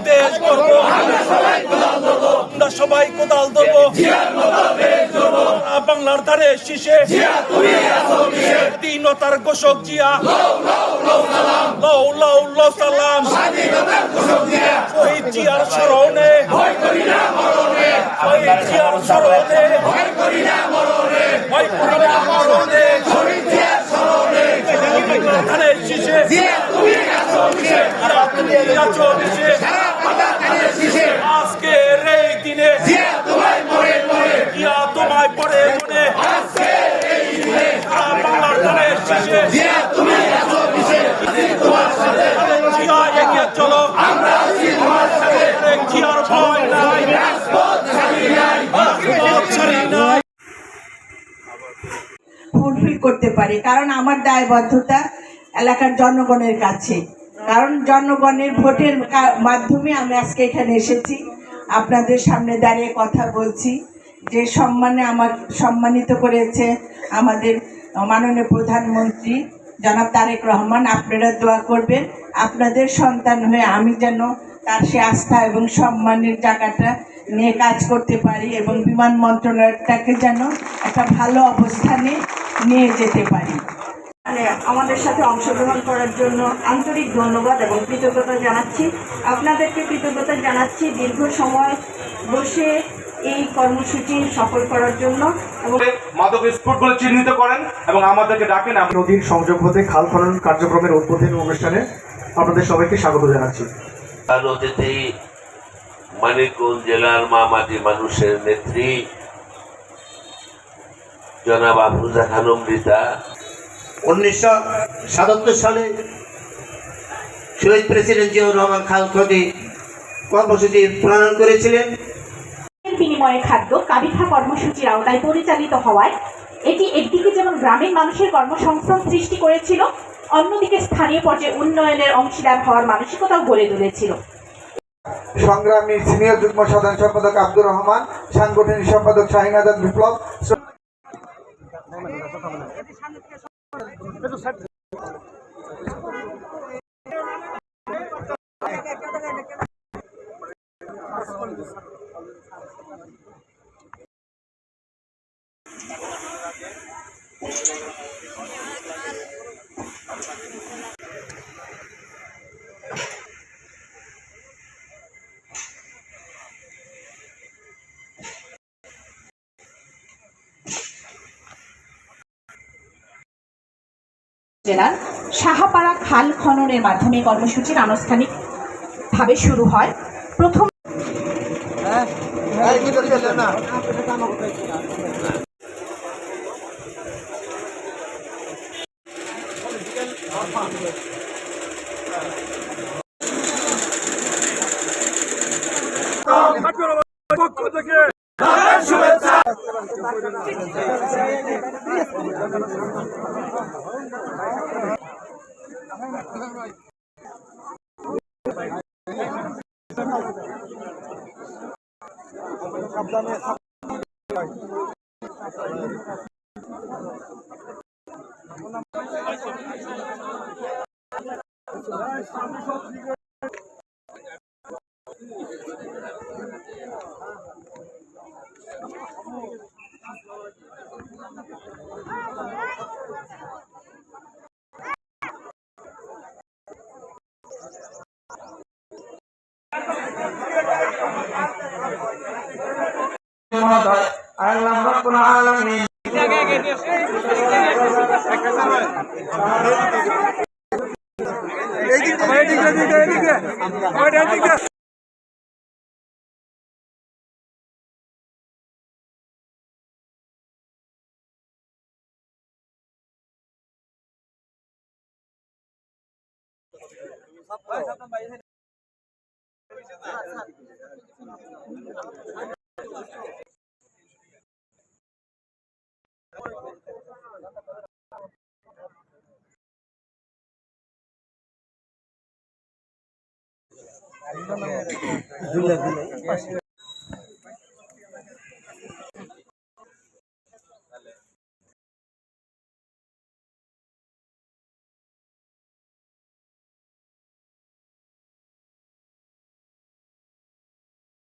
দেশ গড়বো, আমরা সবাই কোদাল ধরবো, বাংলার ধারে শীষে স্বাধীনতার ঘোষক জিয়া, লও লও লও সালাম শহীদ জিয়ার স্মরণে, শহীদ জিয়ার স্মরণে, ভয় করি না মরণে, বাংলার ধারে শীষে আজকের এই দিনে জিয়া তোমায় পড়ে মনে, বাংলার ধারে শীষে জিয়া এগিয়ে চলো, জিয়ার ভয় নাই, ছাড়ি নাই। ফুলফিল করতে পারি, কারণ আমার দায়বদ্ধতা এলাকার জনগণের কাছে, কারণ জনগণের ভোটের মাধ্যমে আমি আজকে এখানে এসেছি, আপনাদের সামনে দাঁড়িয়ে কথা বলছি। যে সম্মানে আমার সম্মানিত করেছে আমাদের মাননীয় প্রধানমন্ত্রী জনাব তারেক রহমান, আপনারা দোয়া করবেন আপনাদের সন্তান হয়ে আমি যেন তার সে আস্থা এবং সম্মানের জায়গাটা নিয়ে কাজ করতে পারি এবং বিমান মন্ত্রণালয়টাকে যেন একটা ভালো অবস্থানে নিয়ে যেতে পারি। আমাদের সাথে অংশগ্রহণ করার জন্য আন্তরিক ধন্যবাদ এবং কৃতজ্ঞতা জানাচ্ছি। আপনাদেরকে কৃতজ্ঞতা জানাচ্ছি দীর্ঘ সময় বসে এই কর্মসূচি সফল করার জন্য এবং মাদক স্পটগুলো চিহ্নিত করেন এবং আমাদেরকে ডাকেন। নদীর সংযোগ হতে খাল খনন কার্যক্রমের উদ্বোধনী অনুষ্ঠানে আপনাদের সবাইকে স্বাগত জানাচ্ছি। অতিথি মানিকগঞ্জ জেলার মামাটি মানুষের নেত্রী জনাব আফরোজা খানম রিতা 1977 সালে শহীদ প্রেসিডেন্ট জিয়াউর রহমান খাল খনন কর্মসূচি প্রণয়ন করেছিলেন। বিনিময়ে খাদ্য কাবিখা কর্মসূচির আওতায় পরিচালিত হওয়ায় এটি একদিকে যেমন গ্রামের মানুষের কর্মসংস্থান সৃষ্টি করেছিল, অন্যদিকে স্থানীয় পর্যায়ে উন্নয়নের অংশীদার হওয়ার মানসিকতাও গড়ে তুলেছিল। সংগ্রামী সিনিয়র যুগ্ম সাধারণ সম্পাদক আব্দুর রহমান, সাংগঠনিক সম্পাদক শাহিন আজাদ বিপ্লব, জেলার সাহাপাড়া খাল খননের মাধ্যমে কর্মসূচির আনুষ্ঠানিকভাবে শুরু হয়। প্রথম পক্ষ থেকে আল্লাহ রাব্বুল আলামিন